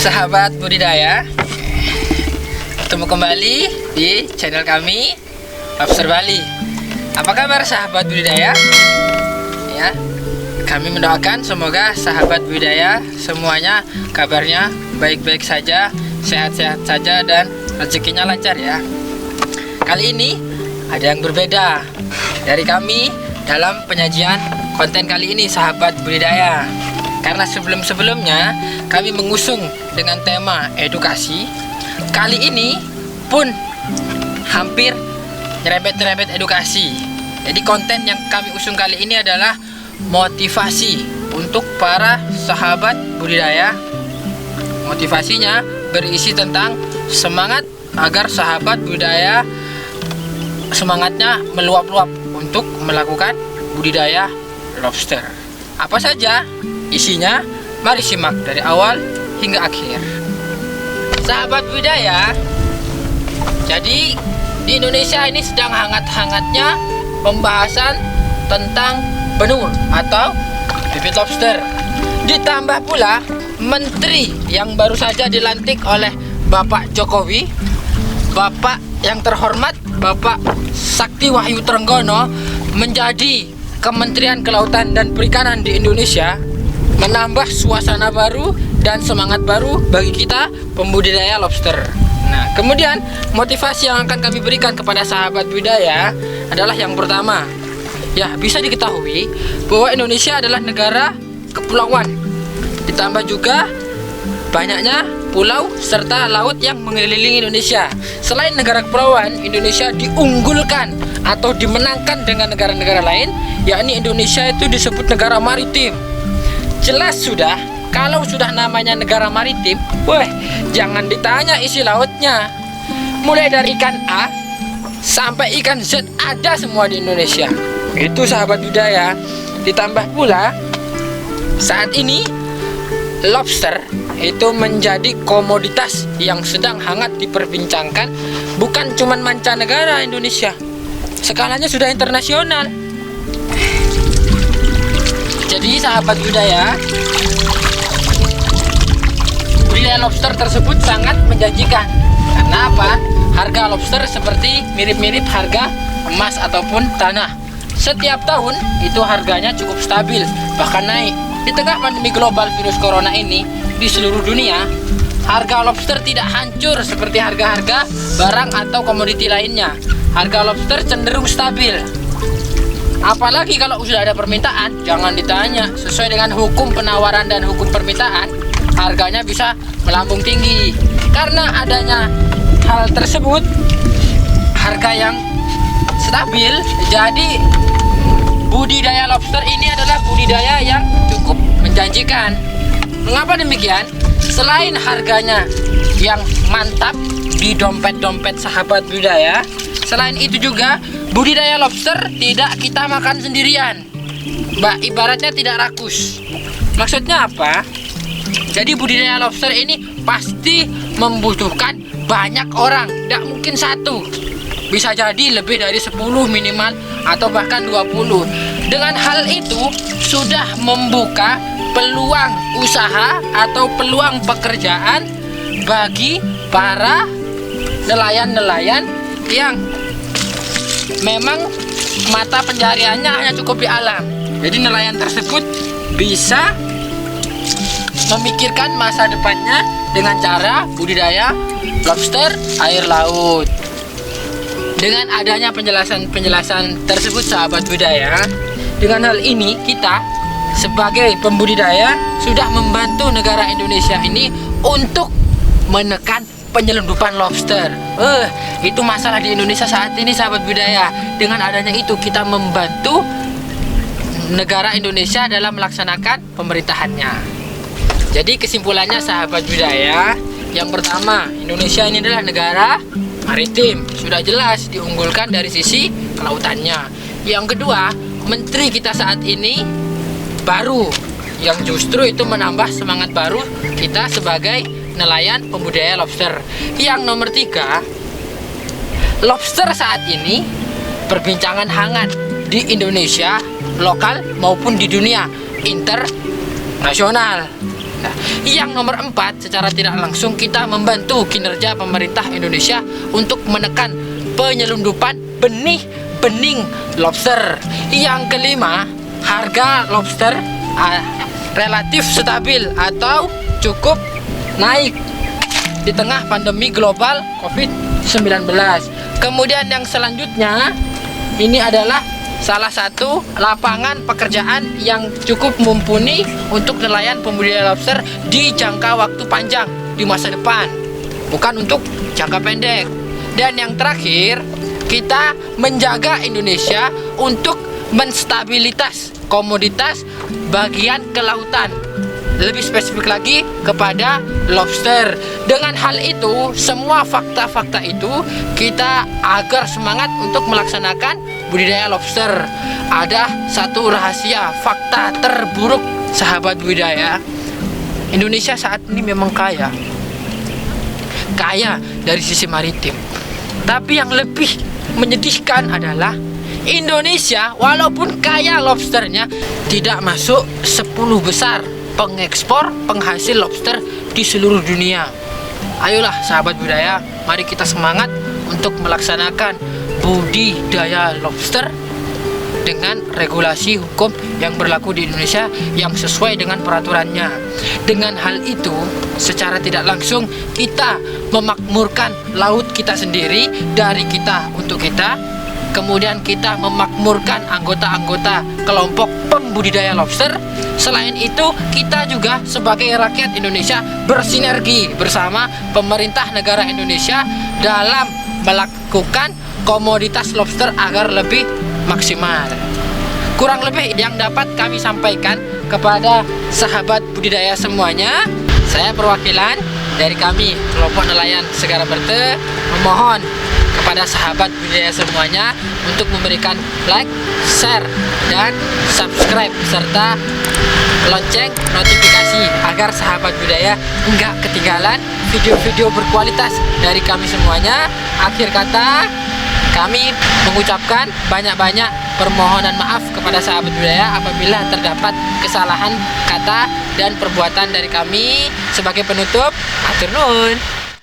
sahabat budidaya, ketemu kembali di channel kami Lobster Bali. Apa kabar sahabat budidaya? Ya, kami mendoakan semoga sahabat budidaya semuanya kabarnya baik-baik saja, sehat-sehat saja, dan rezekinya lancar ya. Kali ini ada yang berbeda dari kami dalam penyajian konten kali ini sahabat budidaya. Karena sebelum-sebelumnya kami mengusung dengan tema edukasi, kali ini pun hampir nyerempet-nyerempet edukasi. Jadi konten yang kami usung kali ini adalah motivasi untuk para sahabat budidaya. Motivasinya berisi tentang semangat agar sahabat budidaya semangatnya meluap-luap untuk melakukan budidaya lobster. Apa saja isinya? Mari simak dari awal hingga akhir. Sahabat budidaya, jadi di Indonesia ini sedang hangat-hangatnya pembahasan tentang benur atau bibit lobster. Ditambah pula menteri yang baru saja dilantik oleh Bapak Jokowi, Bapak yang terhormat Bapak Sakti Wahyu Trenggono menjadi Kementerian Kelautan dan Perikanan di Indonesia, menambah suasana baru dan semangat baru bagi kita pembudidaya lobster. Nah, kemudian motivasi yang akan kami berikan kepada sahabat budidaya adalah yang pertama, ya bisa diketahui bahwa Indonesia adalah negara kepulauan. Ditambah juga banyaknya pulau serta laut yang mengelilingi Indonesia. Selain negara kepulauan, Indonesia diunggulkan atau dimenangkan dengan negara-negara lain, yakni Indonesia itu disebut negara maritim. Jelas sudah, kalau sudah namanya negara maritim, jangan ditanya isi lautnya. Mulai dari ikan A sampai ikan Z ada semua di Indonesia. Itu sahabat budidaya. Ditambah pula saat ini lobster itu menjadi komoditas yang sedang hangat diperbincangkan, bukan cuman mancanegara Indonesia, skalanya sudah internasional. Jadi sahabat budidaya lobster tersebut sangat menjanjikan. Karena apa? Harga lobster seperti mirip-mirip harga emas ataupun tanah. Setiap tahun itu harganya cukup stabil, bahkan naik. Di tengah pandemi global virus corona ini di seluruh dunia, harga lobster tidak hancur seperti harga-harga barang atau komoditi lainnya. Harga lobster cenderung stabil. Apalagi kalau sudah ada permintaan, jangan ditanya. Sesuai dengan hukum penawaran dan hukum permintaan, harganya bisa melambung tinggi. Karena adanya hal tersebut, harga yang stabil, jadi budidaya lobster ini adalah budidaya yang cukup menjanjikan. Mengapa demikian? Selain harganya yang mantap di dompet-dompet sahabat budidaya, selain itu juga budidaya lobster tidak kita makan sendirian. Ibaratnya tidak rakus. Maksudnya apa? Jadi budidaya lobster ini pasti membutuhkan banyak orang, tidak mungkin satu. Bisa jadi lebih dari 10 minimal atau bahkan 20. Dengan hal itu sudah membuka peluang usaha atau peluang pekerjaan bagi para nelayan-nelayan yang memang mata pencahariannya hanya cukup di alam. Jadi nelayan tersebut bisa memikirkan masa depannya dengan cara budidaya lobster air laut. Dengan adanya penjelasan tersebut sahabat budidaya, dengan hal ini kita sebagai pembudidaya sudah membantu negara Indonesia ini untuk menekan penyelundupan lobster. Itu masalah di Indonesia saat ini sahabat budidaya. Dengan adanya itu kita membantu negara Indonesia dalam melaksanakan pemerintahannya. Jadi kesimpulannya sahabat budidaya, yang pertama, Indonesia ini adalah negara maritim, sudah jelas diunggulkan dari sisi kelautannya. Yang kedua, menteri kita saat ini baru, yang justru itu menambah semangat baru kita sebagai nelayan pembudidaya lobster. Yang nomor tiga, lobster saat ini perbincangan hangat di Indonesia, lokal maupun di dunia internasional. kita. Yang nomor 4, secara tidak langsung kita membantu kinerja pemerintah Indonesia untuk menekan penyelundupan benih lobster. Yang kelima, harga lobster relatif stabil atau cukup naik di tengah pandemi global COVID-19. Kemudian yang selanjutnya, ini adalah salah satu lapangan pekerjaan yang cukup mumpuni untuk nelayan pembudidaya lobster di jangka waktu panjang di masa depan, bukan untuk jangka pendek. Dan yang terakhir, kita menjaga Indonesia untuk menstabilitas komoditas bagian kelautan, lebih spesifik lagi kepada lobster. Dengan hal itu, semua fakta-fakta itu kita agar semangat untuk melaksanakan budidaya lobster. Ada satu rahasia, fakta terburuk sahabat budidaya. Indonesia saat ini memang kaya dari sisi maritim. Tapi yang lebih menyedihkan adalah Indonesia walaupun kaya lobsternya tidak masuk 10 besar pengekspor penghasil lobster di seluruh dunia. Ayolah sahabat budaya, mari kita semangat untuk melaksanakan budidaya lobster dengan regulasi hukum yang berlaku di Indonesia yang sesuai dengan peraturannya. Dengan hal itu, secara tidak langsung kita memakmurkan laut kita sendiri, dari kita untuk kita. Kemudian kita memakmurkan anggota-anggota kelompok pembudidaya lobster. Selain itu, kita juga sebagai rakyat Indonesia bersinergi bersama pemerintah negara Indonesia dalam melakukan komoditas lobster agar lebih maksimal. Kurang lebih yang dapat kami sampaikan kepada sahabat budidaya semuanya. Saya perwakilan dari kami kelompok nelayan Segara Berte memohon kepada sahabat budidaya semuanya untuk memberikan like, share, dan subscribe serta lonceng notifikasi agar sahabat budidaya enggak ketinggalan video-video berkualitas dari kami semuanya. Akhir kata, kami mengucapkan banyak-banyak permohonan maaf kepada sahabat budidaya apabila terdapat kesalahan kata dan perbuatan dari kami. Sebagai penutup, atur nuhun.